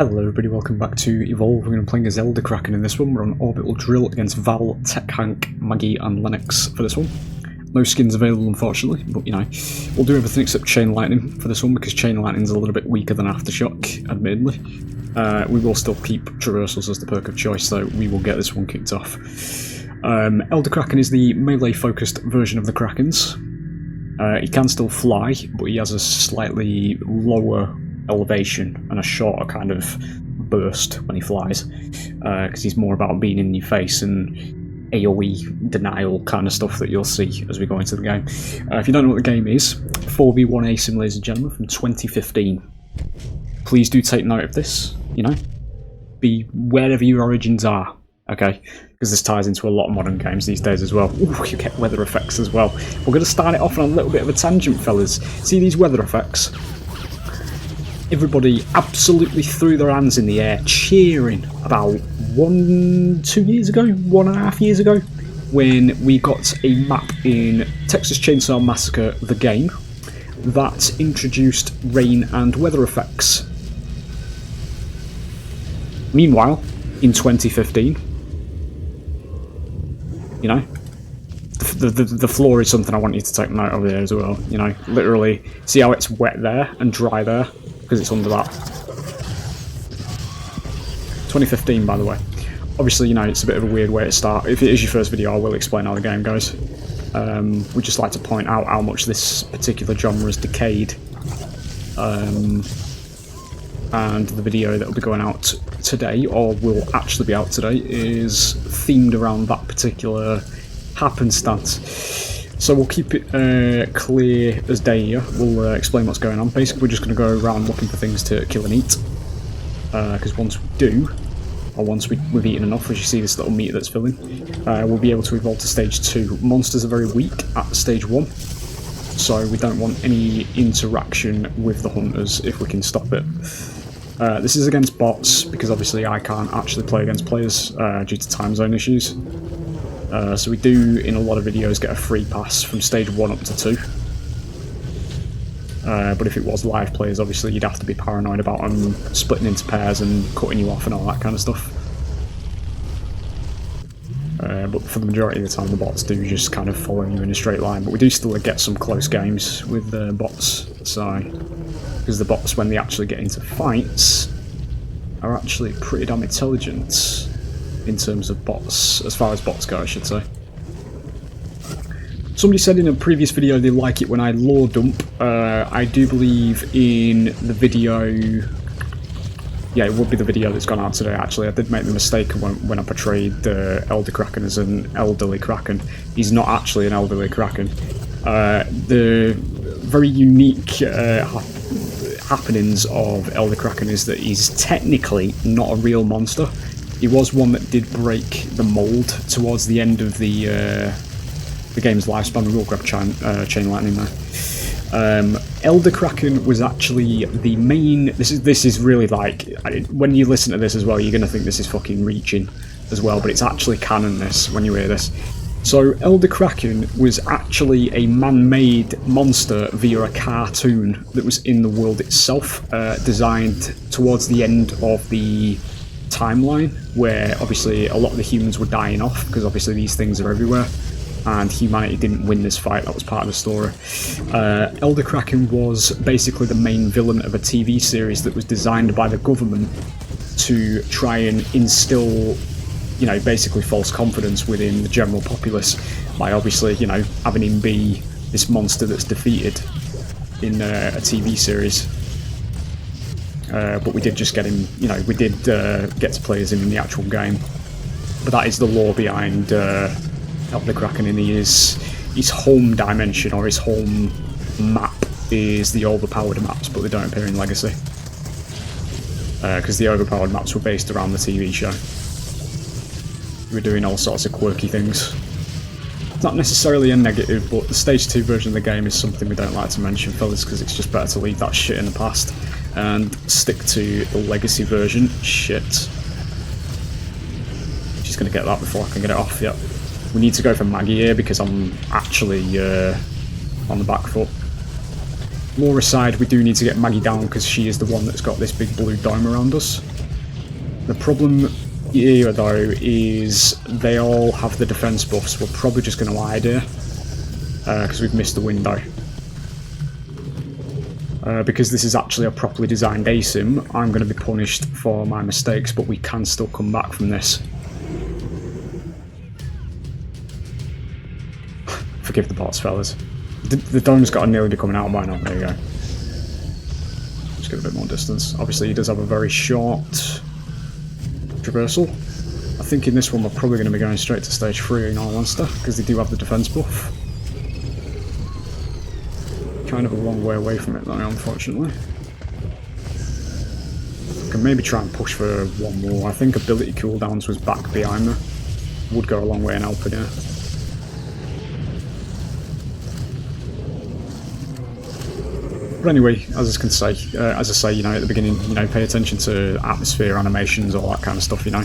Hello everybody, welcome back to Evolve. We're going to be playing as Elder Kraken in this one. We're on Orbital Drill against Val, Tech Hank, Maggie and Lennox for this one. No skins available unfortunately, but you know, we'll do everything except Chain Lightning for this one because Chain Lightning's a little bit weaker than Aftershock, admittedly. We will still keep Traversals as the perk of choice though, we will get this one kicked off. Elder Kraken is the melee focused version of the Krakens. He can still fly, but he has a slightly lower elevation and a shorter kind of burst when he flies, because he's more about being in your face and AoE denial kind of stuff that you'll see as we go into the game. If you don't know what the game is, 4v1 ASIM, ladies and gentlemen, from 2015. Please do take note of this, you know, be wherever your origins are, okay, because this ties into a lot of modern games these days as well. Ooh, you get weather effects as well. We're going to start it off on a little bit of a tangent, fellas. See these weather effects? Everybody absolutely threw their hands in the air cheering about 1.5 years ago when we got a map in Texas Chainsaw Massacre the game that introduced rain and weather effects. Meanwhile, in 2015, you know, the floor is something I want you to take note of there as well, you know, literally see how it's wet there and dry there? Because it's under that. 2015, by the way. Obviously, you know, it's a bit of a weird way to start. If it is your first video, I will explain how the game goes. We'd just like to point out how much this particular genre has decayed. And the video that will be going out today, or will actually be out today, is themed around that particular happenstance. So we'll keep it clear as day here. We'll explain what's going on. Basically, we're just going to go around looking for things to kill and eat. Because once we do, or once we've eaten enough, as you see this little meter that's filling, we'll be able to evolve to stage 2. Monsters are very weak at stage 1, so we don't want any interaction with the hunters if we can stop it. This is against bots, because obviously I can't actually play against players due to time zone issues. So we do, in a lot of videos, get a free pass from stage 1 up to 2. But if it was live players, obviously you'd have to be paranoid about them splitting into pairs and cutting you off and all that kind of stuff. But for the majority of the time the bots do just kind of follow you in a straight line. But we do still get some close games with the bots, so because the bots, when they actually get into fights, are actually pretty damn intelligent. In terms of bots, as far as bots go, I should say. Somebody said in a previous video they like it when I lore dump. I do believe in the video... Yeah, it would be the video that's gone out today, actually. I did make the mistake when I portrayed Elder Kraken as an elderly Kraken. He's not actually an elderly Kraken. The very unique happenings of Elder Kraken is that he's technically not a real monster. He was one that did break the mould towards the end of the game's lifespan. We will grab Chain Lightning now. Elder Kraken was actually the main... This is really like... When you listen to this as well, you're going to think this is fucking reaching as well, but it's actually canon, this, when you hear this. So Elder Kraken was actually a man-made monster via a cartoon that was in the world itself, designed towards the end of the timeline, where obviously a lot of the humans were dying off because obviously these things are everywhere and humanity didn't win this fight. That was part of the story. Elder Kraken was basically the main villain of a TV series that was designed by the government to try and instill, you know, basically false confidence within the general populace by obviously, you know, having him be this monster that's defeated in a TV series. But we did just get him, you know, we did get to play as him in the actual game. But that is the lore behind Elder Kraken, and his home dimension, or his home map, is the overpowered maps, but they don't appear in Legacy. Because the overpowered maps were based around the TV show. We were doing all sorts of quirky things. It's not necessarily a negative, but the stage 2 version of the game is something we don't like to mention, fellas, because it's just better to leave that shit in the past and stick to the Legacy version. Shit. She's going to get that before I can get it off. Yep. We need to go for Maggie here because I'm actually on the back foot. Lore aside, we do need to get Maggie down because she is the one that's got this big blue dome around us. The problem here, though, is they all have the defense buffs. We're probably just going to hide here, because we've missed the window. Because this is actually a properly designed ASIM, I'm going to be punished for my mistakes, but we can still come back from this. Forgive the bots, fellas. The dome's got to nearly be coming out by now. There you go. Just get a bit more distance. Obviously, he does have a very short traversal. I think in this one we're probably going to be going straight to stage 3 in all honesty, because they do have the defense buff. Kind of a long way away from it though, unfortunately. I can maybe try and push for one more. I think ability cooldowns was back behind me. Would go a long way in helping here. But anyway, as I say, you know, at the beginning, you know, pay attention to atmosphere, animations, all that kind of stuff, you know,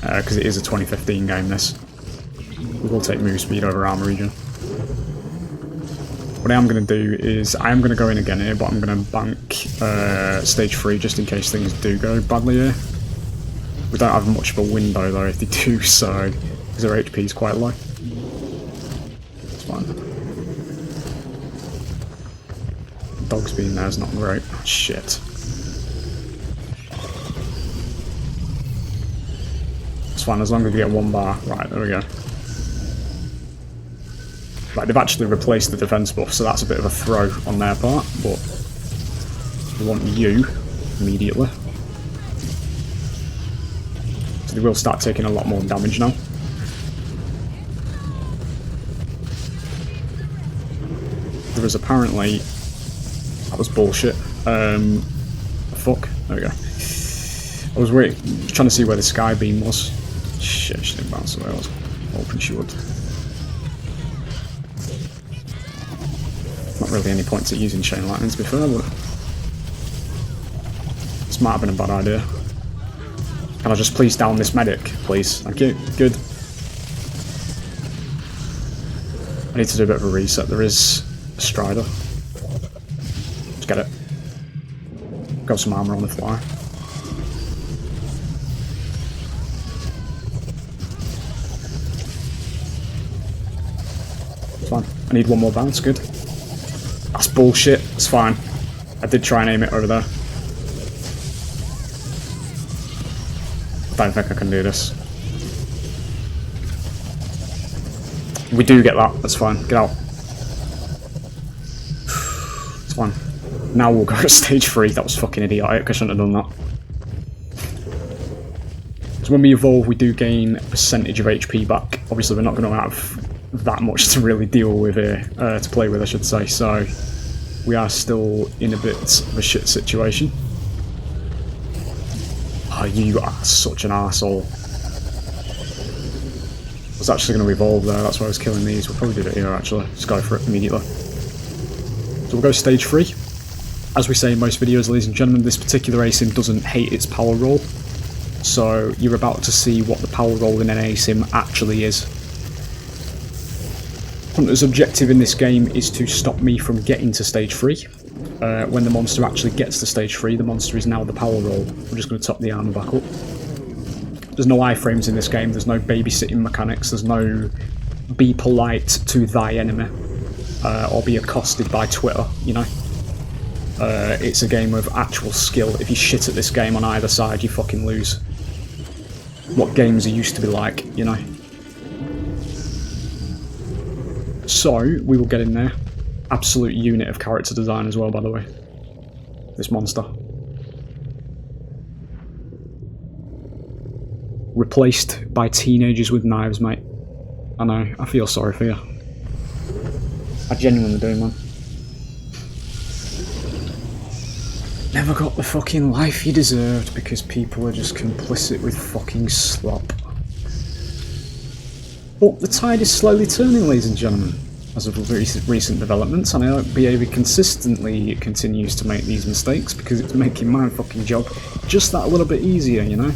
because it is a 2015 game. This we will take move speed over armor regen. What I am going to do is I am going to go in again here, but I'm going to bank stage 3 just in case things do go badly here. We don't have much of a window though if they do, so because their HP is quite low. It's fine. Dogs being there is not great. Shit. It's fine as long as we get one bar. Right, there we go. Right, they've actually replaced the defense buff, so that's a bit of a throw on their part, but we want you immediately. So they will start taking a lot more damage now. There is apparently... That was bullshit. Fuck. There we go. I was trying to see where the sky beam was. Shit, she didn't bounce away. I was hoping she would. Not really any points at using chain lightning to be fair, but this might have been a bad idea. Can I just please down this medic, please? Thank you. Good. I need to do a bit of a reset. There is a strider. Let's get it. Got some armor on the fly. It's fine. I need one more bounce. Good. That's bullshit. It's fine. I did try and aim it over there. I don't think I can do this. We do get that. That's fine. Get out. It's fine. Now we'll go to stage 3. That was fucking idiotic. I shouldn't have done that. So when we evolve, we do gain a percentage of HP back. Obviously, we're not going to have that much to really deal with here, to play with, I should say. So we are still in a bit of a shit situation. Oh, you are such an arsehole. I was actually going to evolve there. That's why I was killing these. We'll probably do it here, actually. Just go for it immediately. So we'll go stage 3. As we say in most videos, ladies and gentlemen, this particular ASIM doesn't hate its power roll. So you're about to see what the power roll in an ASIM actually is. Hunter's objective in this game is to stop me from getting to stage 3. When the monster actually gets to stage 3, the monster is now the power roll. We're just going to top the armor back up. There's no iframes in this game, there's no babysitting mechanics, there's no be polite to thy enemy, or be accosted by Twitter, you know. It's a game of actual skill. If you shit at this game on either side, you fucking lose. What games are used to be like, you know. So, we will get in there. Absolute unit of character design as well, by the way. This monster. Replaced by teenagers with knives, mate. I know, I feel sorry for you. I genuinely do, man. Never got the fucking life you deserved because people are just complicit with fucking slop. But the tide is slowly turning, ladies and gentlemen, as of recent developments, and I hope BAV consistently continues to make these mistakes because it's making my fucking job just that a little bit easier, you know?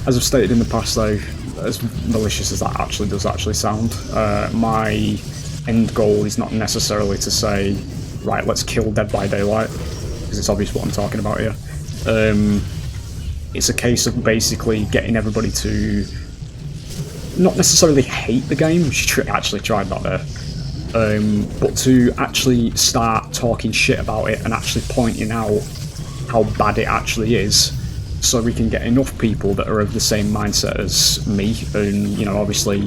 As I've stated in the past though, as malicious as that does sound, my end goal is not necessarily to say, right, let's kill Dead by Daylight, because it's obvious what I'm talking about here. It's a case of basically getting everybody to not necessarily hate the game, she actually tried that there, but to actually start talking shit about it and actually pointing out how bad it actually is, so we can get enough people that are of the same mindset as me. And, you know, obviously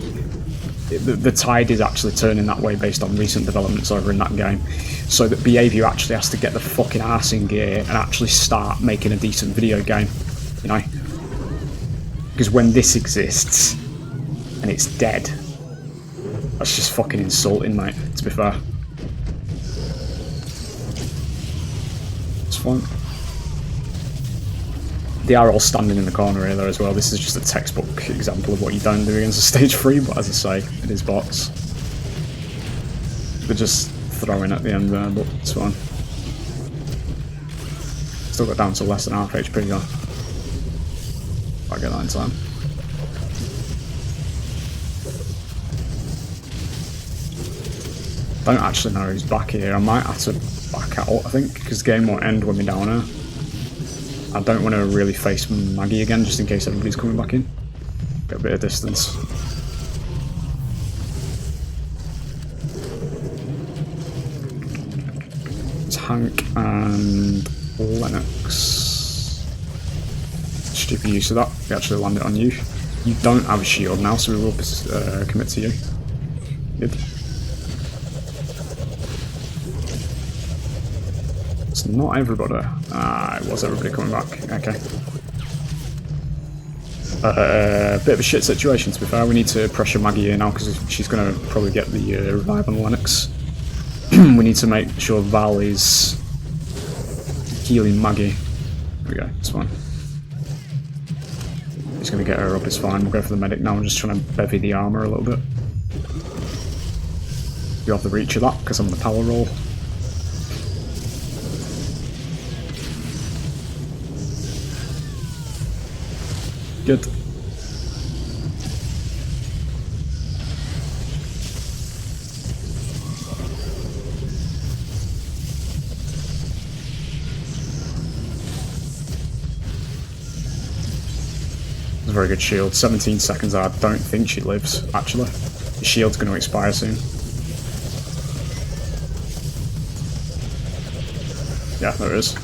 the tide is actually turning that way based on recent developments over in that game, so that Behaviour actually has to get the fucking arse in gear and actually start making a decent video game, you know? Because when this exists and it's dead, that's just fucking insulting, mate, to be fair. It's fine. They are all standing in the corner here though as well. This is just a textbook example of what you don't do against a stage 3, but as I say, it is bots. They're just throwing at the end there, but it's fine. Still got down to less than half HP though. I'll get that in time. Don't actually know who's back here. I might have to back out, I think, because the game won't end when we're down here. I don't want to really face Maggie again, just in case everybody's coming back in. Get a bit of distance. It's Hank and Lennox. Stupid use of that. We actually land it on you. You don't have a shield now, so we will commit to you. Good. It's not everybody. It was everybody coming back. Okay. Bit of a shit situation, to be fair. We need to pressure Maggie here now because she's going to probably get the revive on Lennox. We need to make sure Val is healing Maggie. There we go, it's fine. He's going to get her up, it's fine. We'll go for the medic now. I'm just trying to bevy the armour a little bit. You have the reach of that because I'm on the power roll. Good. It's a very good shield. 17 seconds. I don't think she lives, actually. The shield's going to expire soon. Yeah, there it is.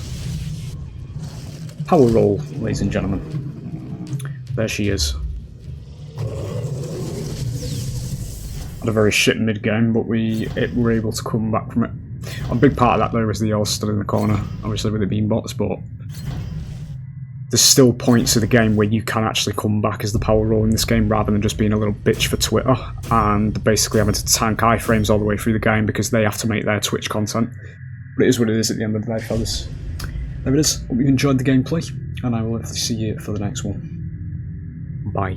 Power roll, ladies and gentlemen. There she is. Had a very shit mid game, but we were able to come back from it. A big part of that though was the all stood in the corner, obviously with it being bots, but there's still points of the game where you can actually come back as the power roll in this game rather than just being a little bitch for Twitter and basically having to tank iframes all the way through the game because they have to make their Twitch content. But it is what it is at the end of the day, fellas. There it is. Hope you enjoyed the gameplay, and I will see you for the next one. Bye.